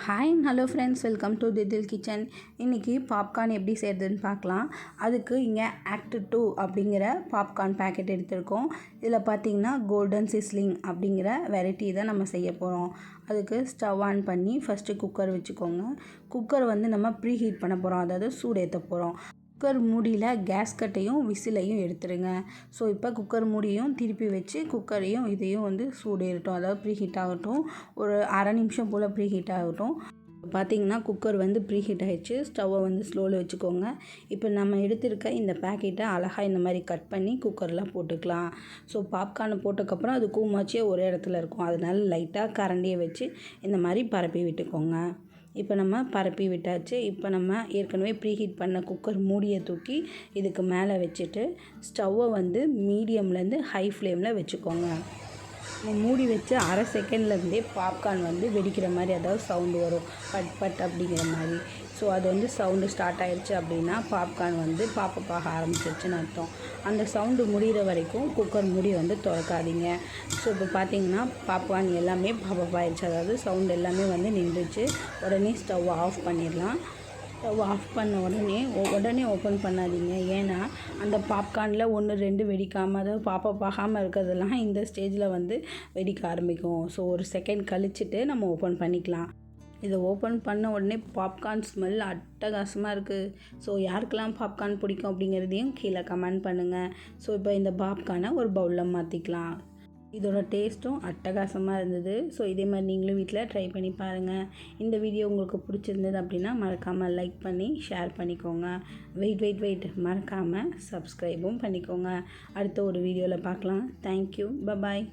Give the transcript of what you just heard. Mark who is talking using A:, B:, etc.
A: Hi hello friends, welcome to திதில் kitchen. இன்றைக்கி popcorn எப்படி செய்கிறதுன்னு பார்க்கலாம். அதுக்கு இங்கே ஆக்ட் 2 அப்படிங்கிற பாப்கார்ன் பேக்கெட் எடுத்திருக்கோம். இதில் பார்த்திங்கன்னா கோல்டன் சிஸ்லிங் அப்படிங்கிற வெரைட்டி தான் நம்ம செய்ய போகிறோம். அதுக்கு ஸ்டவ் ஆன் பண்ணி ஃபஸ்ட்டு குக்கர் வச்சுக்கோங்க. குக்கர் நம்ம ப்ரீ ஹீட் பண்ண போகிறோம், அதாவது சூடேற்ற போகிறோம். குக்கர் மூடியில் கேஸ்கட்டையும் விசிலையும் எடுத்துருங்க. ஸோ இப்போ குக்கர் மூடியும் திருப்பி வச்சு குக்கரையும் இதையும் சூடேறட்டும், அதாவது ப்ரீ ஹீட் ஆகட்டும். ஒரு அரை நிமிஷம் போல் ப்ரீ ஹீட் ஆகட்டும். பார்த்திங்கன்னா குக்கர் ப்ரீ ஹீட் ஆகிடுச்சு. ஸ்டவ்வை ஸ்லோவில் வச்சுக்கோங்க. இப்போ நம்ம எடுத்திருக்க இந்த பேக்கெட்டை அழகாக இந்த மாதிரி கட் பண்ணி குக்கரில் போட்டுக்கலாம். ஸோ பாப்கார்னை போட்டதுக்கப்புறம் அது கூமாச்சியே ஒரே இடத்துல இருக்கும், அதனால லைட்டாக கரண்டியை வச்சு இந்த மாதிரி பரப்பி விட்டுக்கோங்க. இப்போ நம்ம பரப்பி விட்டாச்சு. இப்போ நம்ம ஏற்கனவே ப்ரீ ஹீட் பண்ண குக்கர் மூடியை தூக்கி இதுக்கு மேலே வச்சுட்டு ஸ்டவ்வை மீடியம்லேருந்து ஹை ஃப்ளேமில் வச்சுக்கோங்க. மூடி வச்சு அரை செகண்ட்லேருந்தே பாப்கார்ன் வெடிக்கிற மாதிரி, அதாவது சவுண்டு வரும், பட் பட் அப்படிங்கிற மாதிரி. ஸோ அது சவுண்டு ஸ்டார்ட் ஆகிடுச்சு அப்படின்னா பாப்கார்ன் பாப்பப்பாக ஆரம்பிச்சிருச்சுன்னு அர்த்தம். அந்த சவுண்டு முடிகிற வரைக்கும் குக்கர் மூடி திறக்காதீங்க. ஸோ இப்போ பார்த்தீங்கன்னா பாப்கார்ன் எல்லாமே பாப்பப்பாகிடுச்சு, அதாவது சவுண்டு எல்லாமே நின்றுச்சு. உடனே ஸ்டவ் ஆஃப் பண்ணிடலாம். ஸ்டவ் ஆஃப் பண்ண உடனே ஓப்பன் பண்ணாதீங்க. ஏன்னா அந்த பாப்கார்னில் 1-2 வெடிக்காமல், அதாவது பாப்பப்பாகாமல் இருக்கிறதெல்லாம் இந்த ஸ்டேஜில் வெடிக்க ஆரம்பிக்கும். ஸோ ஒரு செகண்ட் கழிச்சிட்டு நம்ம ஓப்பன் பண்ணிக்கலாம். இதை ஓப்பன் பண்ண உடனே பாப்கார்ன் ஸ்மெல் அட்டகாசமாக இருக்குது. ஸோ யாருக்கெல்லாம் பாப்கார்ன் பிடிக்கும் அப்படிங்கிறதையும் கீழே கமெண்ட் பண்ணுங்கள். ஸோ இப்போ இந்த பாப்கார்னை ஒரு பவுலில் மாற்றிக்கலாம். இதோட டேஸ்ட்டும் அட்டகாசமாக இருந்தது. ஸோ இதே மாதிரி நீங்களும் வீட்டில் ட்ரை பண்ணி பாருங்கள். இந்த வீடியோ உங்களுக்கு பிடிச்சிருந்தது அப்படின்னா மறக்காமல் லைக் பண்ணி ஷேர் பண்ணிக்கோங்க. வெயிட் மறக்காமல் சப்ஸ்கிரைபும் பண்ணிக்கோங்க. அடுத்த ஒரு வீடியோவில் பார்க்கலாம். Thank you, bye bye.